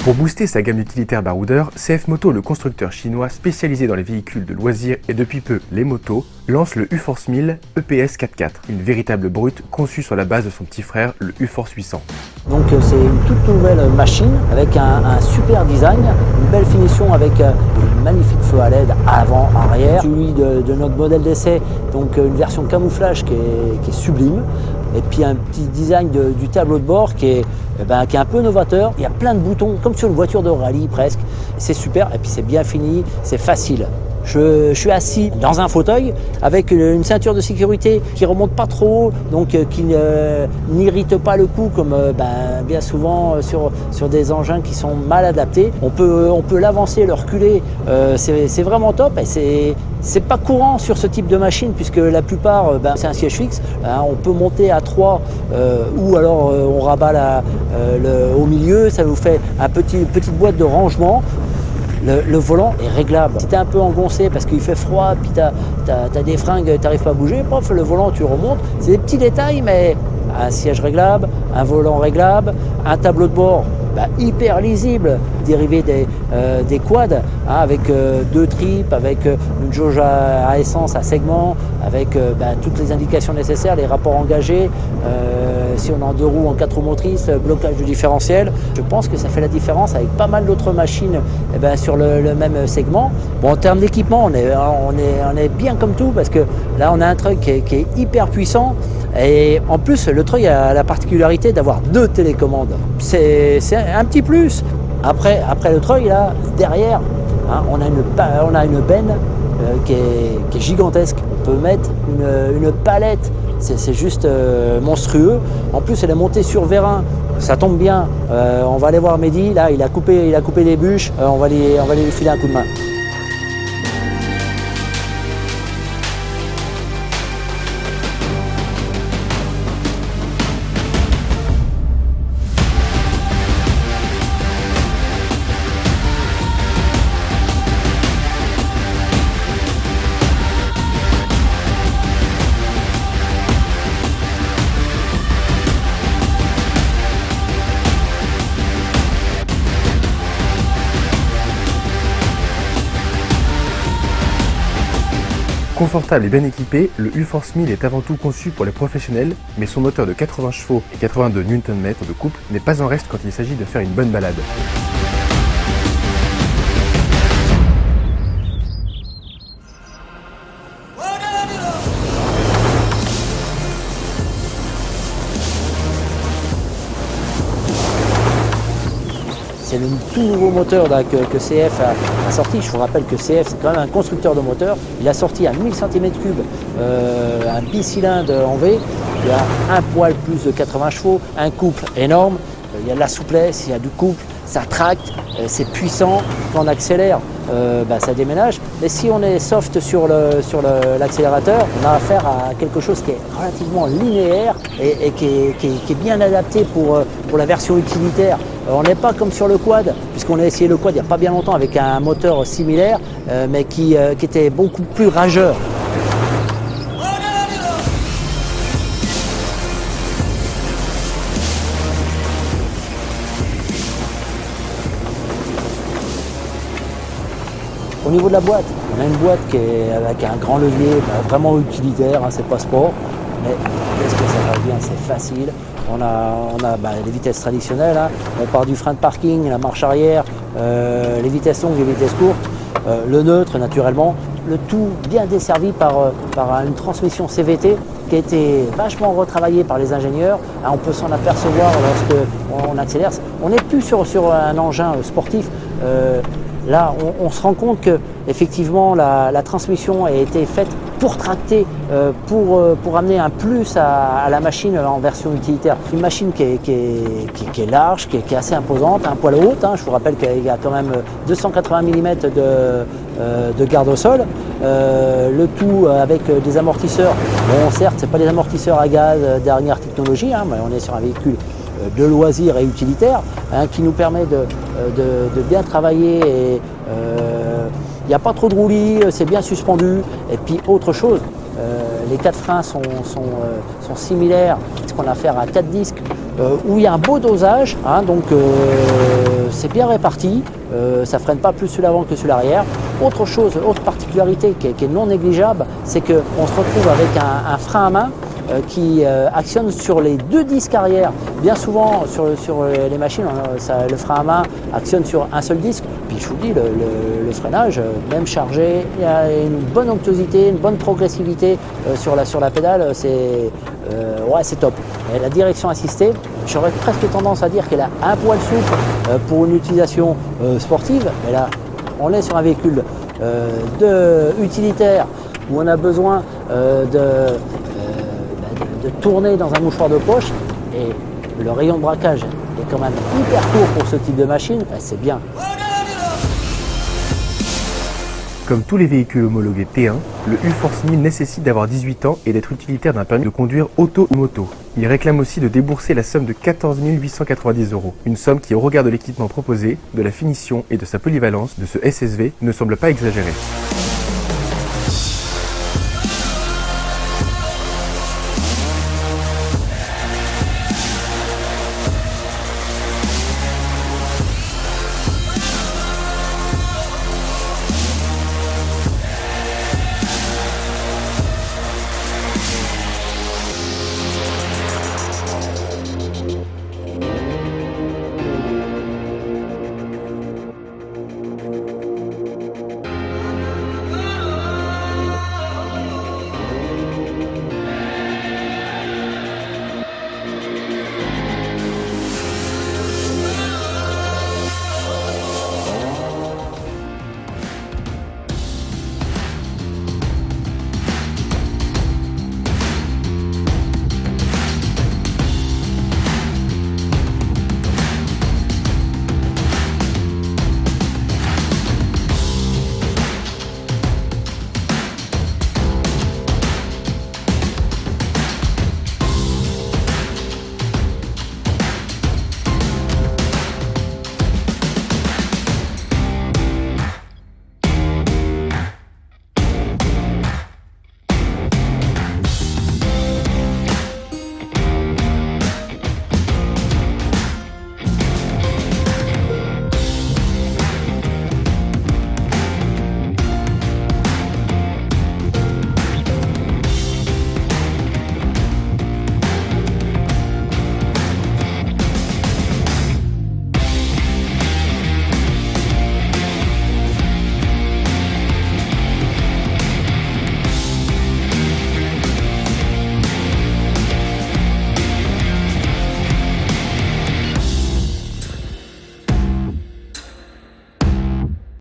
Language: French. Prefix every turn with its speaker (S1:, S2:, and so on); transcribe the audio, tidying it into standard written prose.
S1: Pour booster sa gamme d'utilitaires baroudeurs, CF Moto, le constructeur chinois spécialisé dans les véhicules de loisirs et depuis peu les motos, lance le U-Force 1000 EPS 4x4, une véritable brute conçue sur la base de son petit frère, le U-Force 800.
S2: Donc c'est une toute nouvelle machine avec un super design, une belle finition avec une magnifique feu à LED avant, arrière. Celui de notre modèle d'essai, donc une version camouflage qui est sublime. Et puis un petit design du tableau de bord qui est un peu novateur. Il y a plein de boutons, comme sur une voiture de rallye presque. C'est super et puis c'est bien fini, c'est facile. Je suis assis dans un fauteuil avec une ceinture de sécurité qui remonte pas trop haut, donc qui n'irrite pas le cou comme bien souvent sur des engins qui sont mal adaptés. On peut l'avancer, le reculer, c'est vraiment top et c'est pas courant sur ce type de machine puisque la plupart c'est un siège fixe. On peut monter à 3 ou alors on rabat au milieu, ça vous fait une petite boîte de rangement. Le volant est réglable. Si tu es un peu engoncé parce qu'il fait froid, puis tu as des fringues, tu n'arrives pas à bouger, pof, le volant tu remontes. C'est des petits détails, mais un siège réglable, un volant réglable, un tableau de bord hyper lisible, dérivé des quads, avec 2 tripes, avec une jauge à essence à segment, avec toutes les indications nécessaires, les rapports engagés, si on est en 2 roues, en 4 roues motrices, blocage du différentiel. Je pense que ça fait la différence avec pas mal d'autres machines sur le même segment. Bon, en termes d'équipement, on est bien comme tout parce que là on a un truck qui est hyper puissant. Et en plus, le truck a la particularité d'avoir 2 télécommandes. C'est un petit plus. Après le truck, là, derrière, on a une benne qui est gigantesque. On peut mettre une palette. C'est juste monstrueux. En plus, elle est montée sur vérin. Ça tombe bien. On va aller voir Mehdi. Là, il a coupé des bûches. On va lui filer un coup de main.
S1: Confortable et bien équipé, le U-Force 1000 est avant tout conçu pour les professionnels, mais son moteur de 80 chevaux et 82 Nm de couple n'est pas en reste quand il s'agit de faire une bonne balade.
S2: C'est le tout nouveau moteur que CF a sorti. Je vous rappelle que CF, c'est quand même un constructeur de moteurs. Il a sorti à 1000 cm3 un bicylindre en V. Il y a un poil plus de 80 chevaux, un couple énorme. Il y a de la souplesse, il y a du couple, ça tracte, c'est puissant. Quand on accélère, ça déménage. Mais si on est soft sur l'accélérateur, on a affaire à quelque chose qui est relativement linéaire et qui est bien adapté pour la version utilitaire. On n'est pas comme sur le quad, puisqu'on a essayé le quad il n'y a pas bien longtemps avec un moteur similaire, mais qui était beaucoup plus rageur. Au niveau de la boîte, on a une boîte qui est avec un grand levier, vraiment utilitaire, c'est pas sport, mais qu'est-ce que ça va bien, c'est facile. On a les vitesses traditionnelles, on part du frein de parking, la marche arrière, les vitesses longues, les vitesses courtes, le neutre naturellement, le tout bien desservi par une transmission CVT qui a été vachement retravaillée par les ingénieurs. On peut s'en apercevoir lorsqu'on accélère. On n'est plus sur un engin sportif. Là, on se rend compte que effectivement la transmission a été faite pour tracter, pour amener un plus à la machine en version utilitaire. Une machine qui est large, qui est assez imposante, un poil haut. Je vous rappelle qu'il y a quand même 280 mm de garde au sol. Le tout avec des amortisseurs. Bon, certes, ce n'est pas des amortisseurs à gaz dernière technologie, mais on est sur un véhicule de loisirs et utilitaire qui nous permet de bien travailler. Il n'y a pas trop de roulis, c'est bien suspendu. Et puis autre chose, les 4 freins sont similaires, parce qu'on a affaire à 4 disques où il y a un beau dosage, donc c'est bien réparti, ça freine pas plus sur l'avant que sur l'arrière. Autre chose, autre particularité qui est non négligeable, c'est qu'on se retrouve avec un frein à main qui actionne sur les 2 disques arrière. Bien souvent sur les machines, le frein à main actionne sur un seul disque. Puis je vous dis, le freinage, même chargé, il y a une bonne onctuosité, une bonne progressivité sur la pédale, c'est top. Et la direction assistée, j'aurais presque tendance à dire qu'elle a un poil souple pour une utilisation sportive, mais là on est sur un véhicule utilitaire où on a besoin de tourner dans un mouchoir de poche, et le rayon de braquage est quand même hyper court pour ce type de machine, c'est bien.
S1: Comme tous les véhicules homologués T1, le U-Force 1000 nécessite d'avoir 18 ans et d'être utilitaire d'un permis de conduire auto ou moto. Il réclame aussi de débourser la somme de 14 890 €, une somme qui, au regard de l'équipement proposé, de la finition et de sa polyvalence de ce SSV, ne semble pas exagérée.